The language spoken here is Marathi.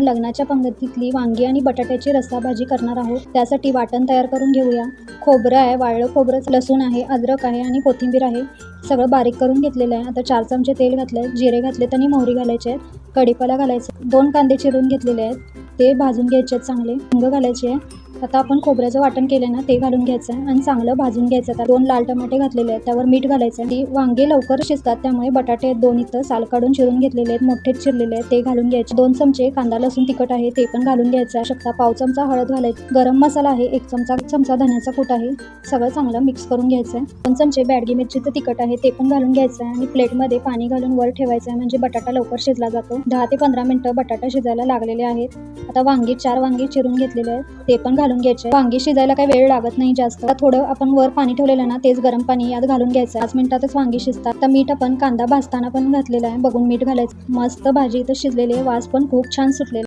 लग्नाच्या पंगतीतली वांगी आणि बटाट्याची रस्सा भाजी करणार आहोत. त्यासाठी वाटण तयार करून घेऊया. खोबरं आहे, वाळलं खोबरं, लसूण आहे, अद्रक आहे आणि कोथिंबीर आहे. सगळं बारीक करून घेतलेलं आहे. आता 4 चमचे तेल घातले, जिरे घातलेत आणि मोहरी घालायचे आहेत. कढीपत्ता घालायचा, 2 कांदे चिरून घेतलेले आहेत, ते भाजून घ्यायचे आहेत चांगले. हिंग घालायची आहे. आता आपण खोबऱ्याचं वाटण केलं ना ते घालून घ्यायचं आहे आणि चांगलं भाजून घ्यायचं. आता 2 लाल टमाटे घातलेले आहेत, त्यावर मीठ घालायचं आहे. वांगे लवकर शिजतात, त्यामुळे बटाटे 2 इथं साल काढून चिरून घेतलेले आहेत, मोठेच चिरलेले आहेत, ते घालून घ्यायचे. 2 चमचे कांदा लसूण तिखट आहे ते पण घालून घ्यायचं आहे. पाव चमचा हळद घालायची. गरम मसाला आहे 1 चमचा धन्याचा कूट आहे. सगळं चांगलं मिक्स करून घ्यायचं आहे. 2 चमचे बॅडगी मिरचीचं तिखट आहे ते पण घालून घ्यायचं आहे आणि प्लेटमध्ये पाणी घालून वर ठेवायचं आहे, म्हणजे बटाटा लवकर शिजला जातो. 10 ते 15 मिनिटं बटाटा शिजायला लागलेले आहेत. आता 4 वांगी चिरून घेतलेले आहेत, ते पण घालून घ्यायचे. वांगी शिजायला काही वेळ लागत नाही जास्त. थोडं आपण वर पाणी ठेवलेलं ना तेच गरम पाणी यात घालून घ्यायचं. 5 मिनिटातच वांगी शिजतात. आता मीठ आपण कांदा भाजताना पण घातलेला आहे, बघून मीठ घालायचं. मस्त भाजी इथं शिजलेली आहे, वास पण खूप छान सुटलेला.